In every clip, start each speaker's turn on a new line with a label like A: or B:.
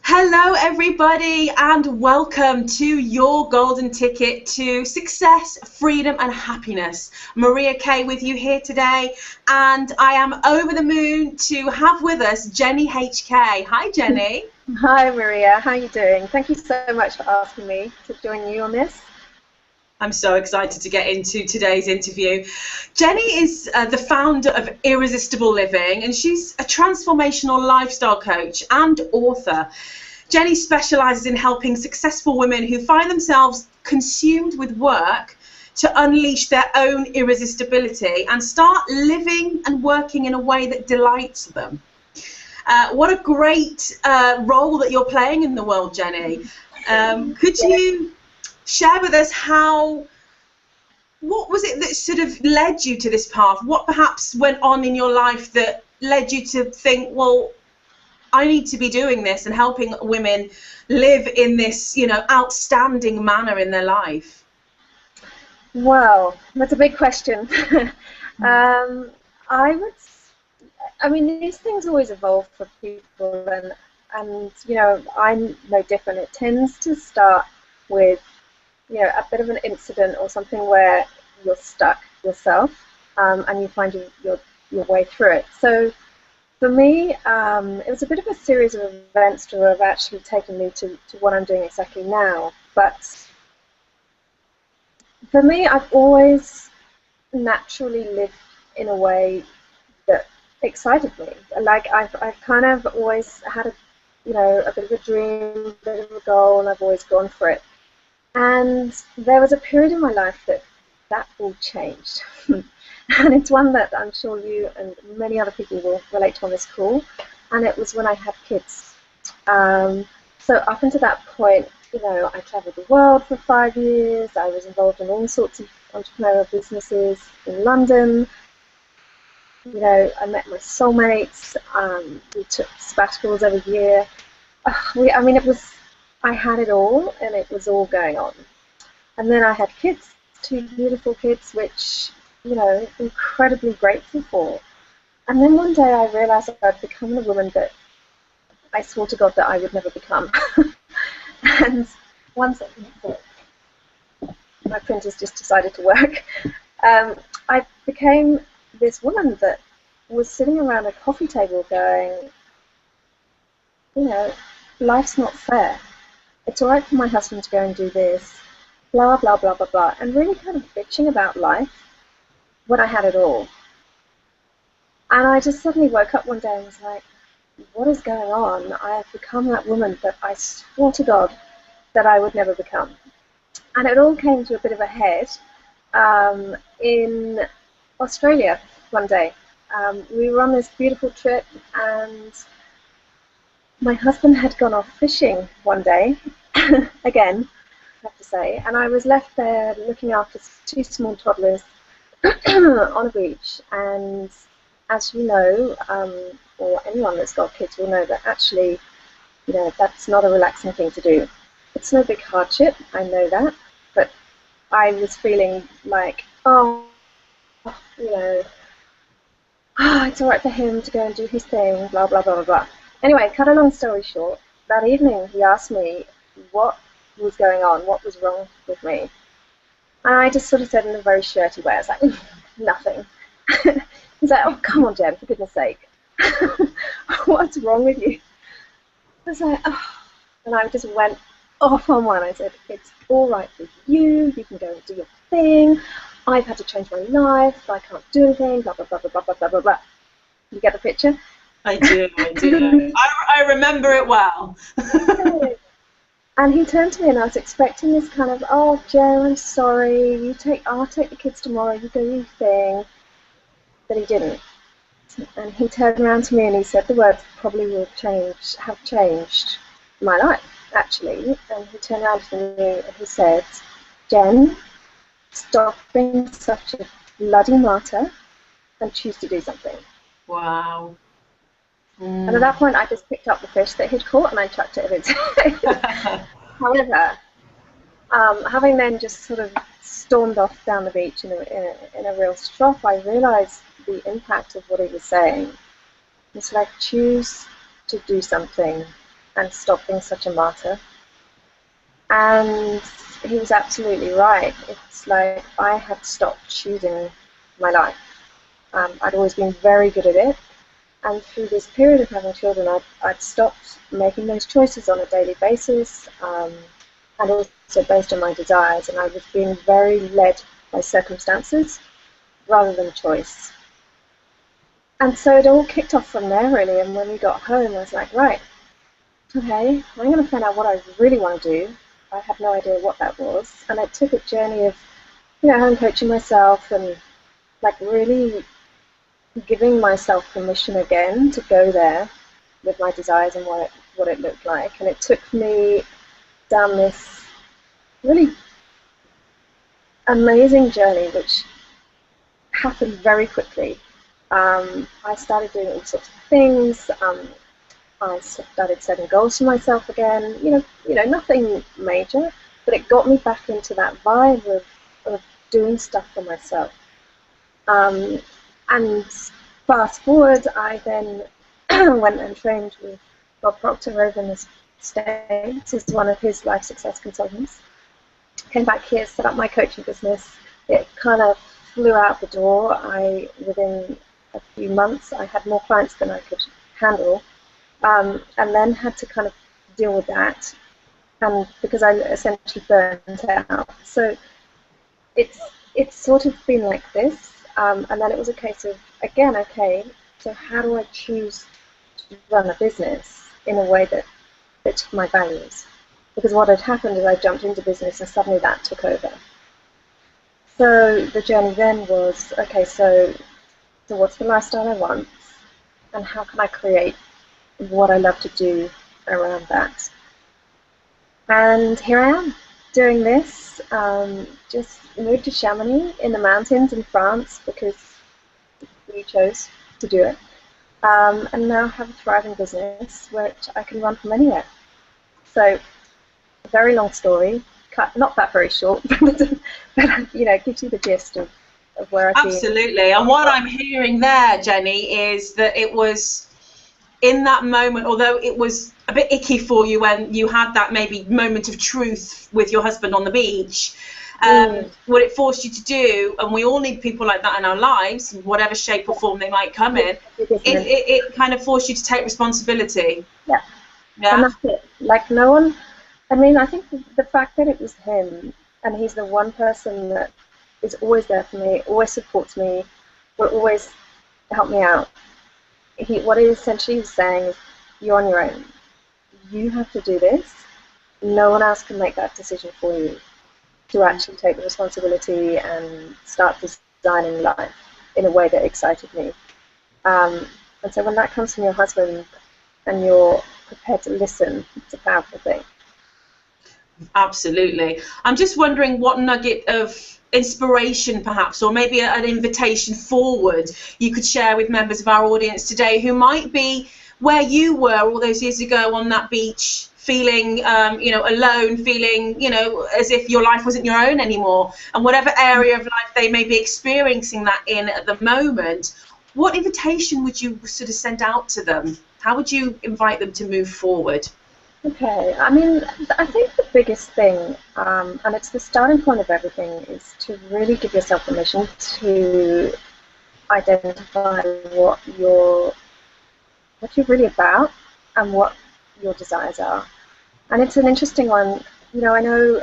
A: Hello, everybody, and welcome to your golden ticket to success, freedom, and happiness. Maria Kay with you here today, and I am over the moon to have with us Jenny HK. Hi, Jenny.
B: Hi, Maria. How are you doing? Thank you so much for asking me to join you on this.
A: I'm so excited to get into today's interview. Jenny is the founder of Irresistible Living, and she's a transformational lifestyle coach and author. Jenny specializes in helping successful women who find themselves consumed with work to unleash their own irresistibility and start living and working in a way that delights them. What a great role that you're playing in the world, Jenny. Could you share with us what was it that sort of led you to this path? What perhaps went on in your life that led you to think, well, I need to be doing this and helping women live in this, outstanding manner in their life?
B: Well, that's a big question. These things always evolve for people, and I'm no different. It tends to start with a bit of an incident or something where you're stuck yourself, and you find your way through it. So for me, it was a bit of a series of events to have actually taken me to what I'm doing exactly now. But for me, I've always naturally lived in a way that excited me. Like I've kind of always had a bit of a dream, a bit of a goal, and I've always gone for it. And there was a period in my life that all changed. And it's one that I'm sure you and many other people will relate to on this call. And it was when I had kids. So up until that point, I traveled the world for 5 years. I was involved in all sorts of entrepreneurial businesses in London. I met my soulmates. We took sabbaticals every year. I had it all, and it was all going on. And then I had kids, 2 beautiful kids, which, incredibly grateful for. And then one day I realized I'd become the woman that I swore to God that I would never become. And one second, my printer's just decided to work. I became this woman that was sitting around a coffee table going, life's not fair. It's all right for my husband to go and do this, blah, blah, blah, blah, blah, and really kind of bitching about life when I had it all. And I just suddenly woke up one day and was like, what is going on? I have become that woman that I swore to God that I would never become. And it all came to a bit of a head in Australia one day. We were on this beautiful trip, and my husband had gone off fishing one day, again, I have to say, and I was left there looking after 2 small toddlers on a beach. And as you know, or anyone that's got kids will know that actually, that's not a relaxing thing to do. It's no big hardship, I know that, but I was feeling like, it's all right for him to go and do his thing, blah, blah, blah, blah, blah. Anyway, cut a long story short, that evening he asked me what was going on, what was wrong with me. And I just sort of said in a very shirty way, I was like, nothing. He's like, oh, come on, Jen, for goodness sake. What's wrong with you? I was like, oh. And I just went off on one. I said, it's all right with you, you can go and do your thing. I've had to change my life, I can't do anything, blah, blah, blah, blah, blah, blah, blah, blah. You get the picture?
A: I do. I remember it well.
B: And he turned to me, and I was expecting this kind of, oh, Jen, I'm sorry, I'll take the kids tomorrow, you do your thing. But he didn't. And he turned around to me and he said the words probably have changed my life, actually. And he turned around to me and he said, Jen, stop being such a bloody martyr and choose to do something.
A: Wow.
B: And at that point, I just picked up the fish that he'd caught and I chucked it in his head. However, having then just sort of stormed off down the beach in a real stroff, I realized the impact of what he was saying. It's like, choose to do something and stop being such a martyr. And he was absolutely right. It's like I had stopped choosing my life. I'd always been very good at it, and through this period of having children, I'd stopped making those choices on a daily basis, and also based on my desires, and I was being very led by circumstances rather than choice. And so it all kicked off from there, really, and when we got home, I was like, right, okay, I'm going to find out what I really want to do. I had no idea what that was, and I took a journey of, home coaching myself and like really giving myself permission again to go there with my desires and what it looked like. And it took me down this really amazing journey, which happened very quickly. I started doing all sorts of things. I started setting goals for myself again. Nothing major, but it got me back into that vibe of doing stuff for myself. And fast forward, I then went and trained with Bob Proctor over in the States as one of his life success consultants. Came back here, set up my coaching business. It kind of flew out the door. Within a few months, I had more clients than I could handle, and then had to kind of deal with that, and because I essentially burned out. So it's sort of been like this, and then it was a case of, again, okay, so how do I choose to run a business in a way that fits my values? Because what had happened is I jumped into business and suddenly that took over. So the journey then was, okay, so what's the lifestyle I want, and how can I create what I love to do around that? And here I am doing this. Just moved to Chamonix in the mountains in France because we chose to do it, and now have a thriving business which I can run from anywhere. So a very long story, not that very short, but it gives you the gist of where I've been.
A: Absolutely. And what I'm hearing there, Jenny, is that it was in that moment, although it was a bit icky for you when you had that maybe moment of truth with your husband on the beach, what it forced you to do, and we all need people like that in our lives, whatever shape or form they might come in, it kind of forced you to take responsibility.
B: Yeah. And that's it. Like, no one, I think the fact that it was him, and he's the one person that is always there for me, always supports me, will always help me out. What he essentially is saying is, you're on your own. You have to do this. No one else can make that decision for you to actually take the responsibility and start designing life in a way that excited me. And so when that comes from your husband and you're prepared to listen, it's a powerful thing.
A: Absolutely. I'm just wondering what nugget of inspiration perhaps, or maybe an invitation forward you could share with members of our audience today who might be where you were all those years ago on that beach, feeling alone, feeling as if your life wasn't your own anymore, and whatever area of life they may be experiencing that in at the moment. What invitation would you sort of send out to them? How would you invite them to move forward?
B: Okay, I think the biggest thing, and it's the starting point of everything, is to really give yourself permission to identify what you're really about and what your desires are. And it's an interesting one. I know,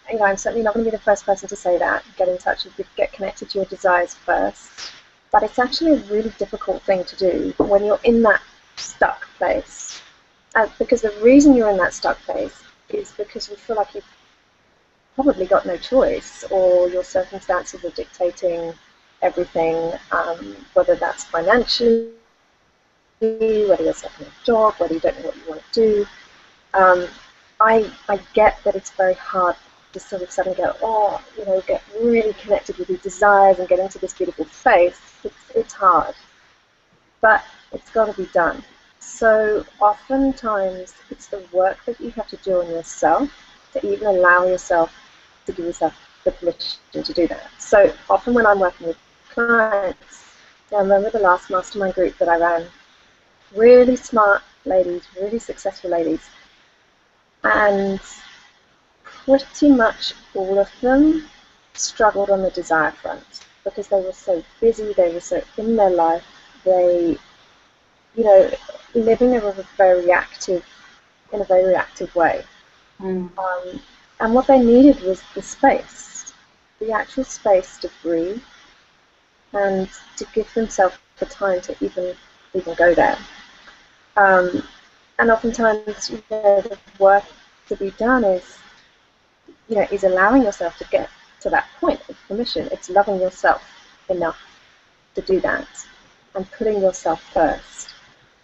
B: I'm certainly not going to be the first person to say that. Get in touch with, get connected to your desires first. But it's actually a really difficult thing to do when you're in that stuck place. Because the reason you're in that stuck place is because you feel like you've probably got no choice, or your circumstances are dictating everything, whether that's financially, whether you're stuck in a job, whether you don't know what you want to do. I get that it's very hard to sort of suddenly go, get really connected with your desires and get into this beautiful space. It's hard, but it's got to be done. So oftentimes it's the work that you have to do on yourself to even allow yourself to give yourself the permission to do that. So often when I'm working with clients, I remember the last mastermind group that I ran, really smart ladies, really successful ladies, And pretty much all of them struggled on the desire front because they were so busy, they were so in their life, they, you know, living in a very reactive way. And what they needed was the space, the actual space to breathe and to give themselves the time to even go there. And oftentimes, the work to be done is allowing yourself to get to that point of permission. It's loving yourself enough to do that and putting yourself first.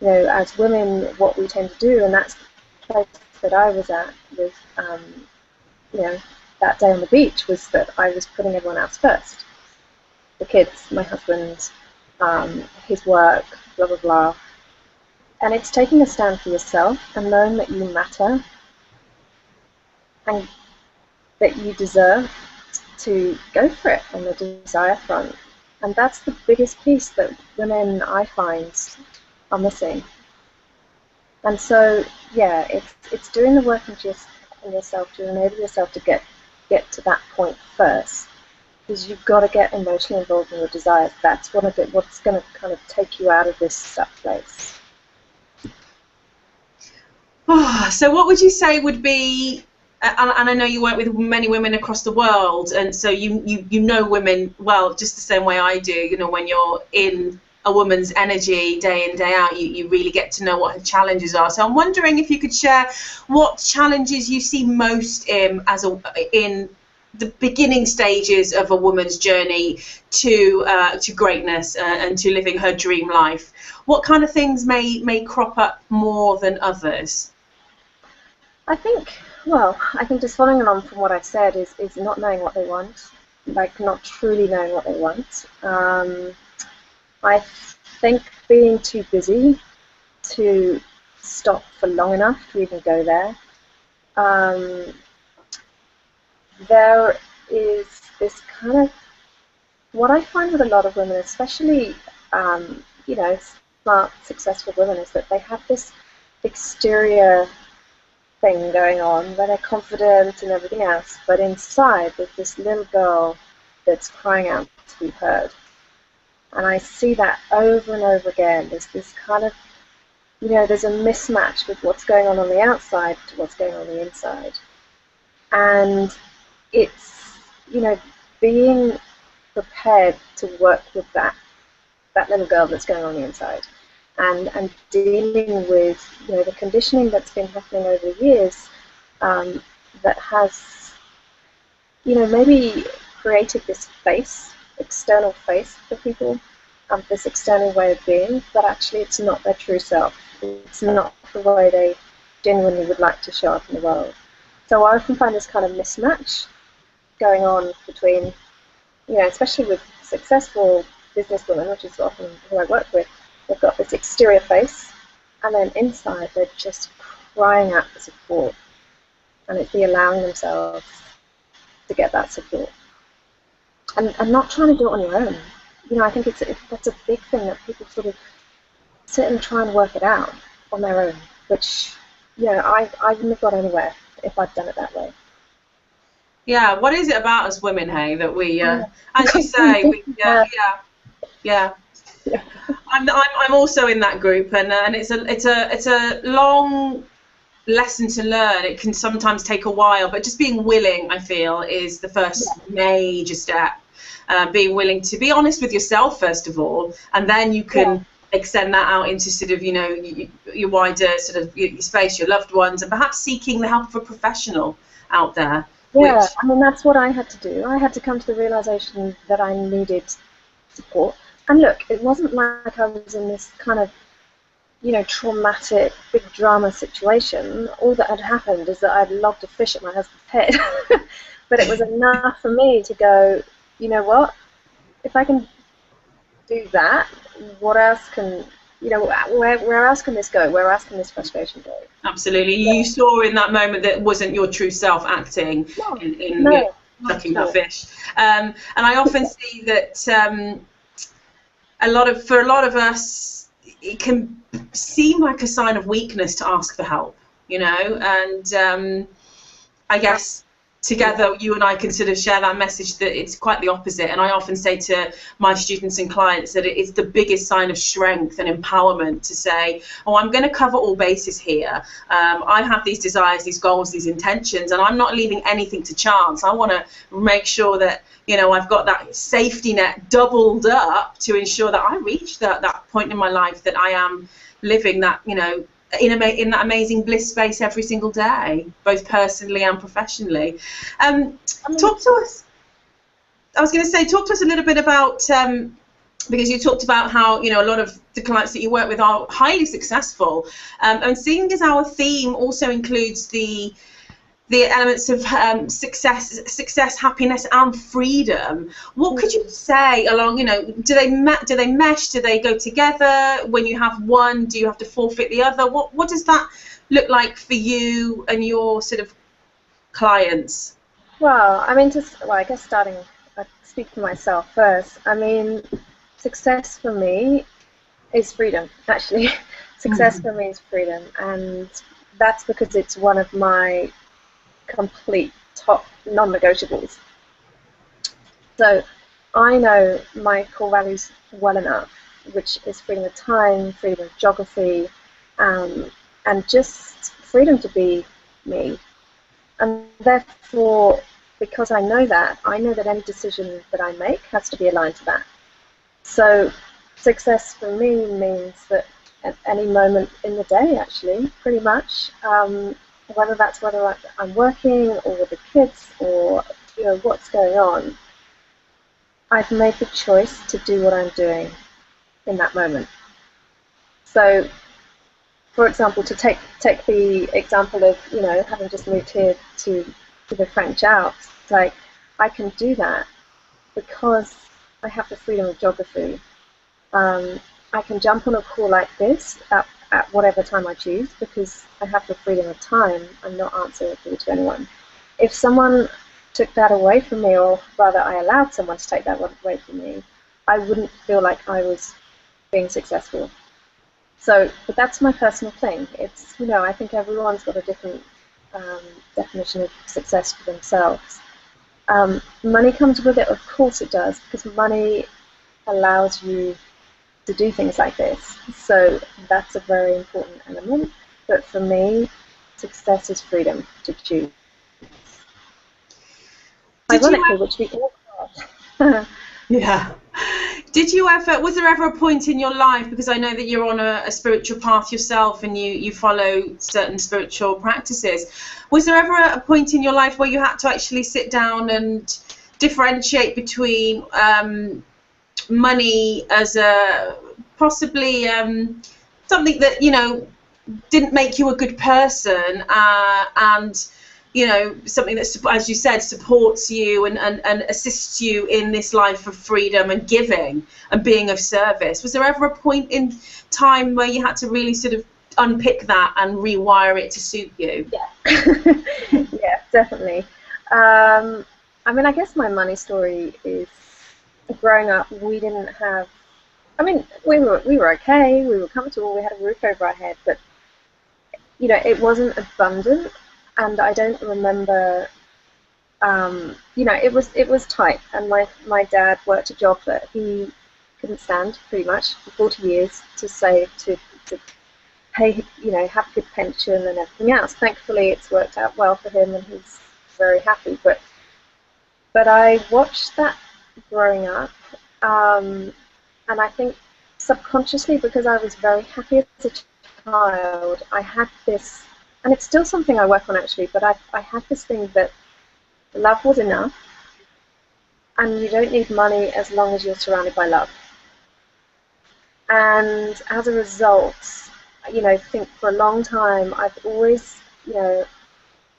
B: As women, what we tend to do, and that's the place that I was at with, that day on the beach, was that I was putting everyone else first. The kids, my husband, his work, blah, blah, blah. And it's taking a stand for yourself and knowing that you matter and that you deserve to go for it on the desire front. And that's the biggest piece that women, I find, are missing. And so, yeah, it's doing the work in yourself to enable yourself to get to that point first. Because you've got to get emotionally involved in your desires. That's what's going to kind of take you out of this stuck place.
A: So what would you say would be, and I know you work with many women across the world, and so you know women well, just the same way I do. When you're in a woman's energy day in, day out, you really get to know what her challenges are. So I'm wondering if you could share what challenges you see most in the beginning stages of a woman's journey to greatness and to living her dream life. What kind of things may crop up more than others?
B: I think just following on from what I said is not knowing what they want, like not truly knowing what they want. I think being too busy to stop for long enough to even go there. There is this kind of, what I find with a lot of women, especially smart, successful women, is that they have this exterior thing going on where they're confident and everything else, but inside there's this little girl that's crying out to be heard. And I see that over and over again. There's this kind of, there's a mismatch with what's going on the outside to what's going on the inside. And it's, being prepared to work with that little girl that's going on the inside. And dealing with the conditioning that's been happening over the years that has maybe created this external face for people, this external way of being, but actually it's not their true self. It's not the way they genuinely would like to show up in the world. So I often find this kind of mismatch going on between, especially with successful businesswomen, which is often who I work with. They've got this exterior face, and then inside they're just crying out for support. And it's allowing themselves to get that support. And not trying to do it on your own. I think that's a big thing, that people sort of sit and try and work it out on their own, which, I wouldn't have got anywhere if I'd done it that way.
A: Yeah, what is it about us women, hey, that we, as you say, yeah. I'm also in that group, and it's a long lesson to learn. It can sometimes take a while, but just being willing, I feel, is the first major step. Being willing to be honest with yourself first of all, and then you can extend that out into sort of your wider sort of your space, your loved ones, and perhaps seeking the help of a professional out there.
B: Yeah, I mean, that's what I had to do. I had to come to the realization that I needed support. And look, it wasn't like I was in this kind of, traumatic, big drama situation. All that had happened is that I'd lobbed a fish at my husband's head. But it was enough for me to go, you know what? If I can do that, what else can, where else can this go? Where else can this frustration go?
A: Absolutely. Yeah. You saw in that moment that wasn't your true self acting in sucking that fish. And I often see that for a lot of us, it can seem like a sign of weakness to ask for help. you know, and I guess together you and I can sort of share that message that it's quite the opposite. And I often say to my students and clients that it's the biggest sign of strength and empowerment to say, oh, I'm going to cover all bases here. I have these desires, these goals, these intentions, and I'm not leaving anything to chance. I want to make sure that, you know, I've got that safety net doubled up to ensure that I reach that point in my life that I am living that, you know, in that amazing bliss space every single day, both personally and professionally. Talk to us. I was going to say, talk to us a little bit about, because you talked about how, you know, a lot of the clients that you work with are highly successful, and seeing as our theme also includes the elements of success, happiness, and freedom. What could you say along, you know, do they mesh? Do they go together? When you have one, do you have to forfeit the other? What does that look like for you and your sort of clients?
B: Well, I mean, I guess I speak for myself first. I mean, success for me is freedom, actually. Success for me is freedom, and that's because it's one of my complete top non-negotiables. So I know my core values well enough, which is freedom of time, freedom of geography, and just freedom to be me. And therefore, because I know that any decision that I make has to be aligned to that. So success for me means that at any moment in the day, actually, pretty much, whether I'm working or with the kids or, you know, what's going on, I've made the choice to do what I'm doing in that moment. So, for example, to take the example of, you know, having just moved here to the French Alps, like, I can do that because I have the freedom of geography. I can jump on a call like this at whatever time I choose because I have the freedom of time. I'm not answerable to anyone. If someone took that away from me, or rather I allowed someone to take that away from me, I wouldn't feel like I was being successful. So, but that's my personal thing. It's, you know, I think everyone's got a different definition of success for themselves. Money comes with it, of course it does, because money allows you to do things like this. So that's a very important element. But for me, success is freedom to choose. Ironically, which we all have.
A: Yeah. Was there ever a point in your life, because I know that you're on a spiritual path yourself and you follow certain spiritual practices, was there ever a point in your life where you had to actually sit down and differentiate between money as a possibly something that, you know, didn't make you a good person, and, you know, something that, as you said, supports you and assists you in this life of freedom and giving and being of service? Was there ever a point in time where you had to really sort of unpick that and rewire it to suit you?
B: Yeah, yeah, definitely. I mean, I guess my money story is, growing up, we didn't have, I mean, we were okay, we were comfortable, we had a roof over our head, but, you know, it wasn't abundant, and I don't remember, you know, it was tight, and my dad worked a job that he couldn't stand, pretty much, for 40 years, to save, to pay, you know, have a good pension and everything else. Thankfully, it's worked out well for him, and he's very happy, but I watched that growing up, and I think subconsciously, because I was very happy as a child, I had this, and it's still something I work on actually, but I had this thing that love was enough, and you don't need money as long as you're surrounded by love. And as a result, you know, I think for a long time I've always, you know,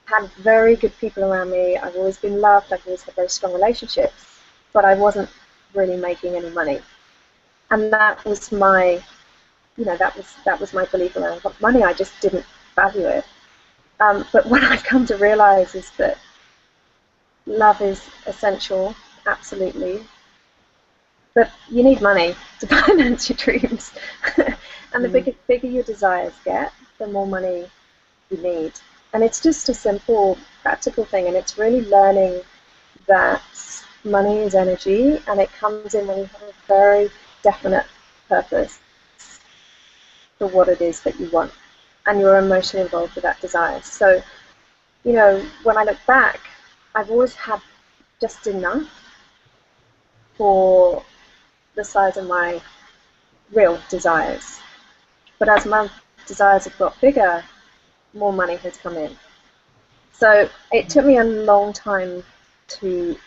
B: had very good people around me. I've always been loved. I've always had very strong relationships, but I wasn't really making any money. And that was my, you know, that was my belief around money. I just didn't value it. But what I've come to realize is that love is essential, absolutely. But you need money to finance your dreams. And the bigger your desires get, the more money you need. And it's just a simple, practical thing, and it's really learning that money is energy, and it comes in when you have a very definite purpose for what it is that you want, and you're emotionally involved with that desire. So, you know, when I look back, I've always had just enough for the size of my real desires. But as my desires have got bigger, more money has come in. So it took me a long time to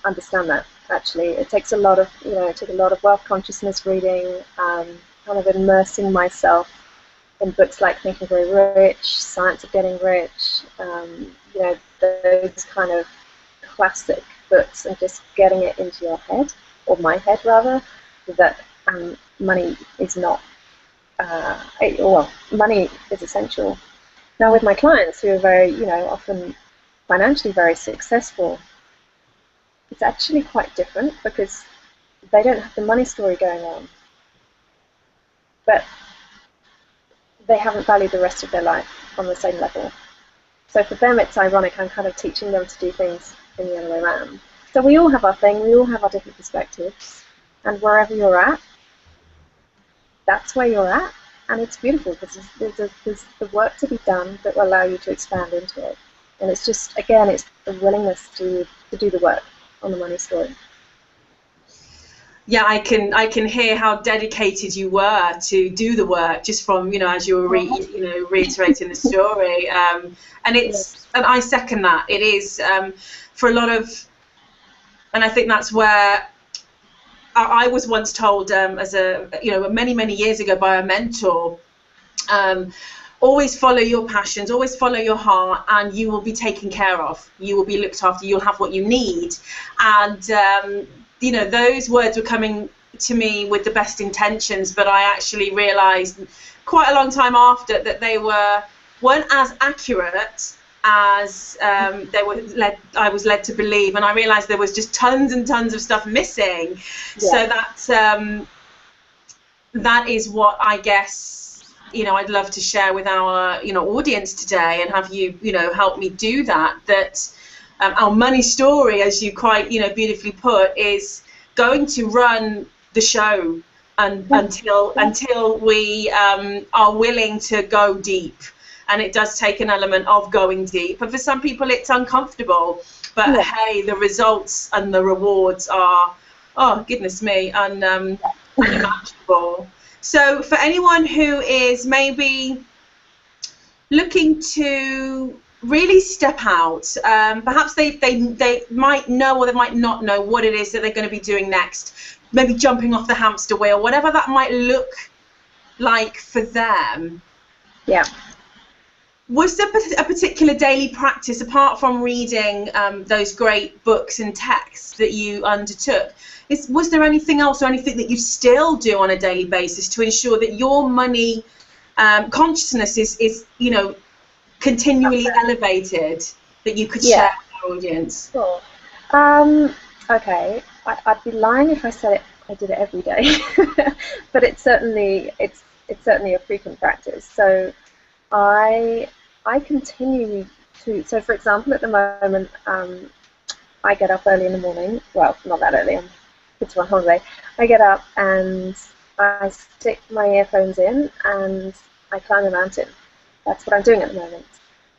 B: understand that. Actually, it takes a lot of, it took a lot of wealth consciousness reading, kind of immersing myself in books like Think and Grow Rich, Science of Getting Rich, those kind of classic books, and just getting it into your head, or my head rather, that money is not, money is essential. Now with my clients who are very, often financially very successful, it's actually quite different because they don't have the money story going on, but they haven't valued the rest of their life on the same level. So for them it's ironic, I'm kind of teaching them to do things in the other way around. So we all have our thing, we all have our different perspectives, and wherever you're at, that's where you're at, and it's beautiful because there's the work to be done that will allow you to expand into it. And it's just, again, it's the willingness to do the work on the money story.
A: Yeah, I can hear how dedicated you were to do the work just from, as you were reiterating the story, and it's, and I second that. It is for a lot of, and I think that's where I was once told, as a many years ago by a mentor, always follow your passions, always follow your heart, and you will be taken care of. You will be looked after. You'll have what you need. And those words were coming to me with the best intentions, but I actually realised quite a long time after that they weren't as accurate as I was led to believe, and I realised there was just tons and tons of stuff missing. Yeah. So that is what I guess I'd love to share with our audience today, and have you help me do that. That our money story, as you quite beautifully put, is going to run the show until we are willing to go deep. And it does take an element of going deep. And for some people, it's uncomfortable. But hey, the results and the rewards are, oh, goodness me, unimaginable. So for anyone who is maybe looking to really step out, perhaps they might know or they might not know what it is that they're going to be doing next, maybe jumping off the hamster wheel, whatever that might look like for them. Yeah. Was there a particular daily practice, apart from reading those great books and texts that you undertook? Was there anything else, or anything that you still do on a daily basis to ensure that your money consciousness is continually elevated, that you could share with our audience?
B: Sure. Okay, I'd be lying if I said I did it every day, but it's certainly a frequent practice. So I continue to, so for example, at the moment, I get up early in the morning, well, not that early, it's on holiday. I get up and I stick my earphones in and I climb a mountain. That's what I'm doing at the moment.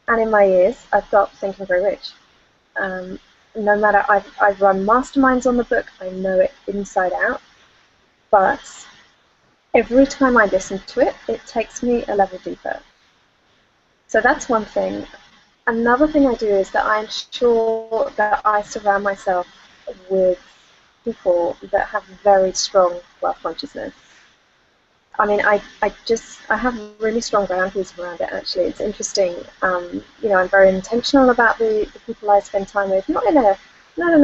B: And in my ears, I've got Think and Grow Rich. No matter, I've run masterminds on the book, I know it inside out, but every time I listen to it, it takes me a level deeper. So that's one thing. Another thing I do is that I'm sure that I surround myself with people that have very strong wealth consciousness. I mean, I have really strong boundaries around it, actually. It's interesting. I'm very intentional about the people I spend time with, not in a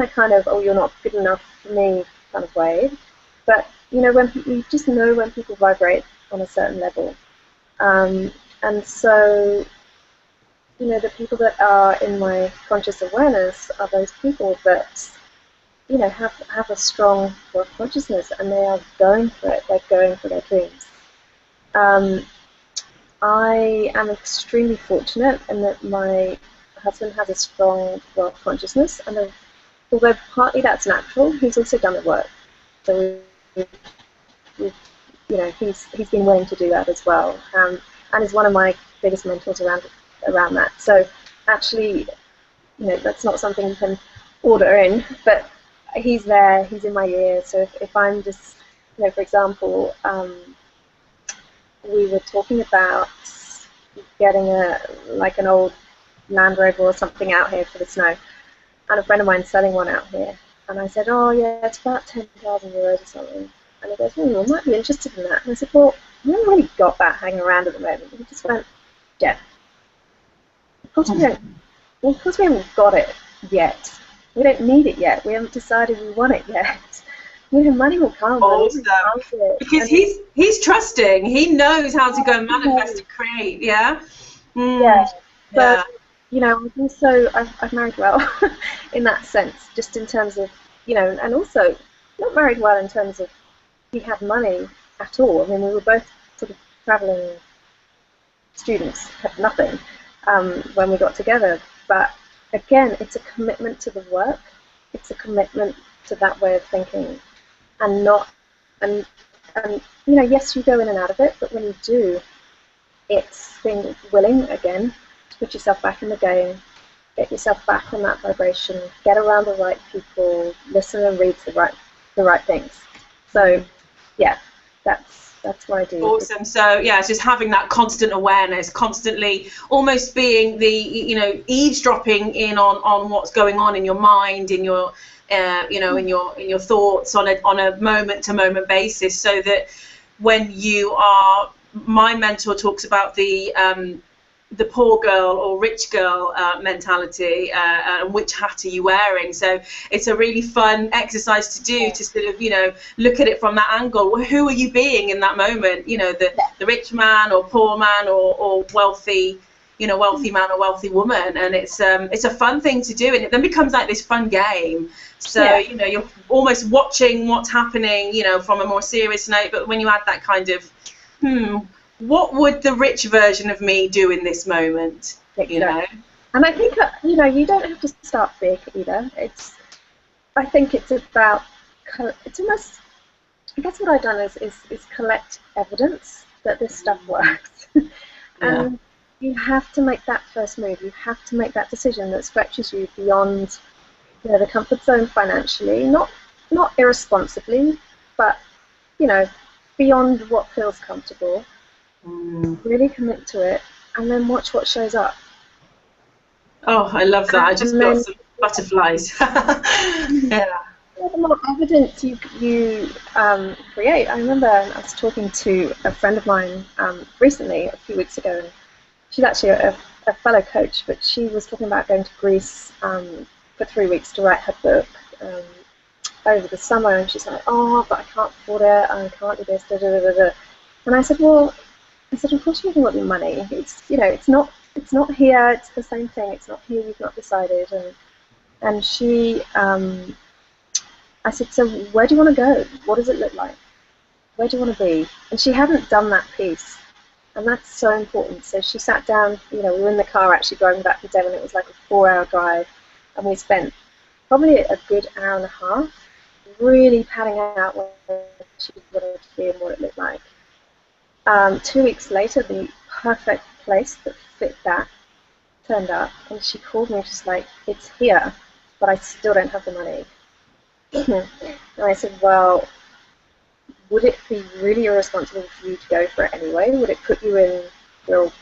B: kind of, oh, you're not good enough for me kind of way, but when you just know when people vibrate on a certain level. And so the people that are in my conscious awareness are those people that, have a strong wealth consciousness, and they are going for it. They're going for their dreams. I am extremely fortunate in that my husband has a strong wealth consciousness, and although partly that's natural, he's also done the work. So we've, he's been willing to do that as well, and is one of my biggest mentors around that. So actually, that's not something you can order in, but he's there, he's in my ear. So if I'm just, for example, we were talking about getting an old Land Rover or something out here for the snow, and a friend of mine's selling one out here, and I said, oh yeah, it's about 10,000 euros or something, and he goes, I might be interested in that, and I said, well, we haven't really got that hanging around at the moment. He just went, yeah, of course we don't. Well, of course we haven't got it yet. We don't need it yet. We haven't decided we want it yet. Money will come.
A: Awesome. Because he's trusting. He knows how to go and manifest and create. Yeah.
B: Yeah. But I've married well in that sense, just in terms of and also not married well in terms of he had money at all. I mean, we were both sort of traveling students, had nothing when we got together. But again, it's a commitment to the work. It's a commitment to that way of thinking, and yes, you go in and out of it, but when you do, it's being willing again to put yourself back in the game, get yourself back on that vibration, get around the right people, listen and read the right things. So yeah, that's what I do.
A: Awesome. So yeah, it's just having that constant awareness, constantly almost being the eavesdropping in on what's going on in your mind, in your in your thoughts on a moment to moment basis, so that when you are, my mentor talks about the poor girl or rich girl mentality, and which hat are you wearing. So it's a really fun exercise to do, to sort of look at it from that angle. Well, who are you being in that moment? The rich man or poor man or wealthy wealthy man or wealthy woman, and it's a fun thing to do, and it then becomes like this fun game. So you're almost watching what's happening from a more serious note, but when you add that kind of what would the rich version of me do in this moment?
B: Exactly. And I think that you don't have to start big either. I think it's about, it's almost, I guess what I've done is collect evidence that this stuff works. And you have to make that first move. You have to make that decision that stretches you beyond the comfort zone financially, not irresponsibly, but beyond what feels comfortable. Really commit to it, and then watch what shows up.
A: Oh, I love that. I just got some butterflies. Yeah.
B: The more evidence you create. I remember I was talking to a friend of mine recently, a few weeks ago, and she's actually a fellow coach, but she was talking about going to Greece for 3 weeks to write her book over the summer, and she's like, oh, but I can't afford it, I can't do this, da da da da. And I said, well, of course you haven't got the money. It's it's not here. It's the same thing. It's not here. You've not decided. And she, I said, so where do you want to go? What does it look like? Where do you want to be? And she hadn't done that piece, and that's so important. So she sat down. We were in the car actually driving back to Devon. It was like a 4-hour drive, and we spent probably a good hour and a half really padding out where she wanted to be and what it looked like. 2 weeks later, the perfect place that fit that turned up, and she called me. She's like, it's here, but I still don't have the money. And I said, well, would it be really irresponsible for you to go for it anyway? Would it put you in real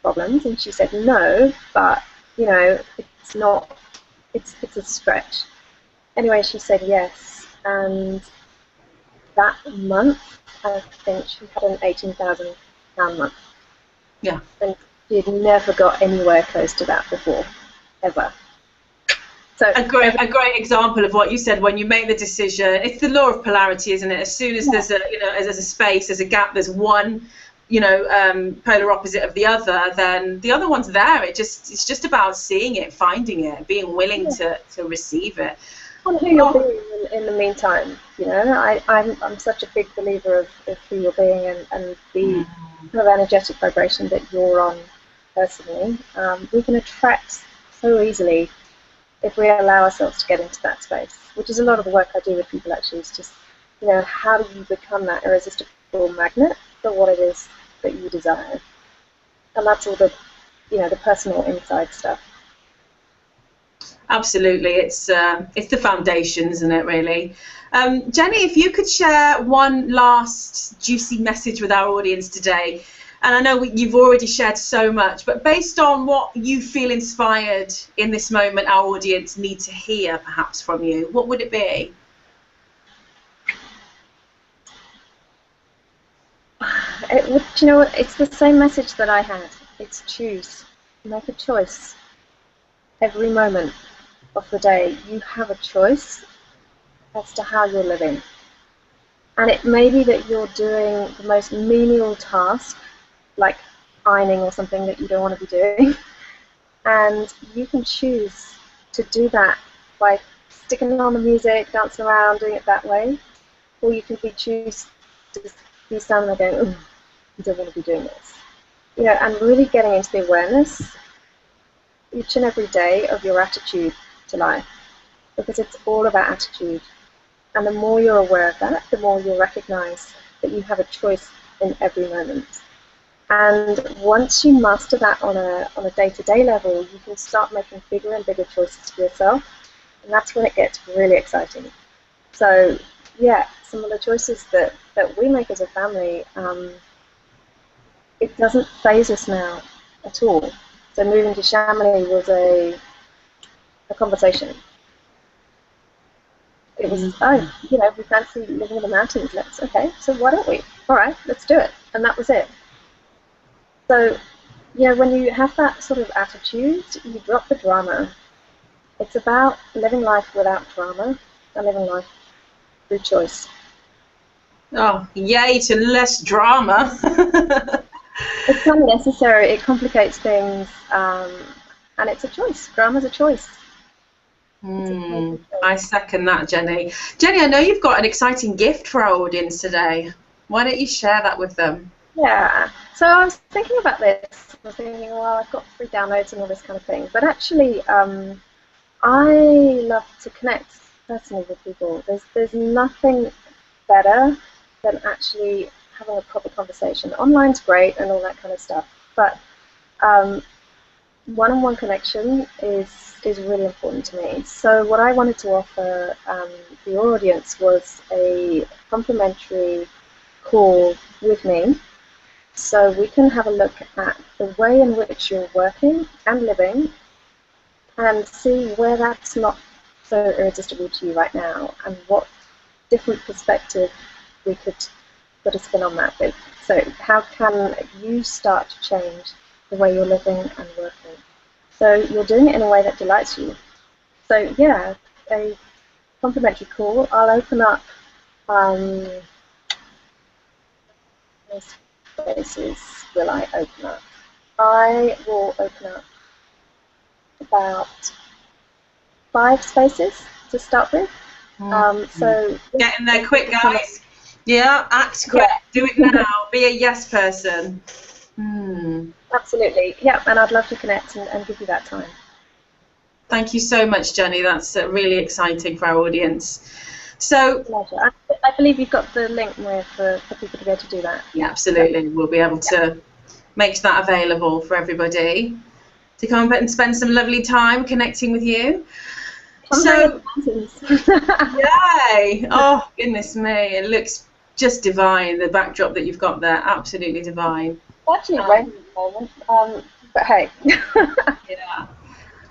B: problems? And she said, no, but it's not. It's a stretch. Anyway, she said yes, and that month, I think she had an £18,000 month.
A: Yeah.
B: And she had never got anywhere close to that before, ever. So
A: a great example of what you said. When you make the decision, it's the law of polarity, isn't it? As soon as there's a space, there's a gap, there's one polar opposite of the other, then the other one's there. It's just about seeing it, finding it, being willing to receive it.
B: on who you're being in the meantime. You know, I'm such a big believer of who you're being and the kind of energetic vibration that you're on personally. We can attract so easily if we allow ourselves to get into that space, which is a lot of the work I do with people actually. Is just, you know, how do you become that irresistible magnet for what it is that you desire? And that's all the, you know, the personal inside stuff.
A: Absolutely, it's the foundation, isn't it, really? Jenny, if you could share one last juicy message with our audience today, and I know you've already shared so much, but based on what you feel inspired in this moment our audience need to hear perhaps from you, what would it be?
B: You know what, it's the same message that I had. It's choose. Make a choice. Every moment of the day, you have a choice as to how you're living. And it may be that you're doing the most menial task, like ironing or something that you don't want to be doing, and you can choose to do that by sticking on the music, dancing around, doing it that way, or you can choose to be standing there going, oh, I don't want to be doing this. You know, and really getting into the awareness each and every day of your attitude to life, because it's all about attitude. And the more you're aware of that, the more you'll recognize that you have a choice in every moment. And once you master that on a day-to-day level, you can start making bigger and bigger choices for yourself, and that's when it gets really exciting. So yeah, some of the choices that we make as a family, it doesn't faze us now at all. So moving to Chamonix was a conversation. It was, oh, you know, we fancy living in the mountains. Okay, so why don't we? All right, let's do it. And that was it. So, you know, when you have that sort of attitude, you drop the drama. It's about living life without drama and living life through choice.
A: Oh, yay to less drama.
B: It's unnecessary. It complicates things, and it's a choice. Drama's a choice.
A: I second that, Jenny. Jenny, I know you've got an exciting gift for our audience today. Why don't you share that with them?
B: Yeah. So I was thinking about this. I was thinking, well, I've got free downloads and all this kind of thing. But actually, I love to connect personally with people. There's nothing better than actually having a proper conversation. Online's great and all that kind of stuff, but one-on-one connection is really important to me. So what I wanted to offer the audience was a complimentary call with me, so we can have a look at the way in which you're working and living and see where that's not so irresistible to you right now and what different perspective we could put a spin on that with. So how can you start to change the way you're living and working? So you're doing it in a way that delights you. So yeah, a complimentary call. I'll open up spaces will I open up? I will open up about 5 spaces to start with. So
A: get in there quick, guys. Yeah, act quick. Yeah. Do it now. Be a yes person.
B: Absolutely. Yeah, and I'd love to connect and give you that time.
A: Thank you so much, Jenny. That's really exciting for our audience. So,
B: pleasure. I believe you've got the link there for people to be able to do that.
A: Yeah, absolutely. We'll be able to make that available for everybody to come and spend some lovely time connecting with you. So, yay! Oh, goodness me. It looks just divine, the backdrop that you've got there. Absolutely divine.
B: Actually raining at the moment, but hey.
A: Yeah.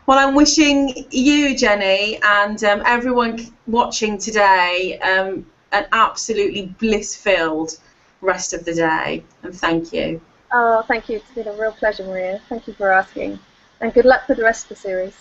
A: Well, I'm wishing you, Jenny, and everyone watching today an absolutely bliss-filled rest of the day. And thank you.
B: Oh, thank you. It's been a real pleasure, Maria. Thank you for asking. And good luck with the rest of the series.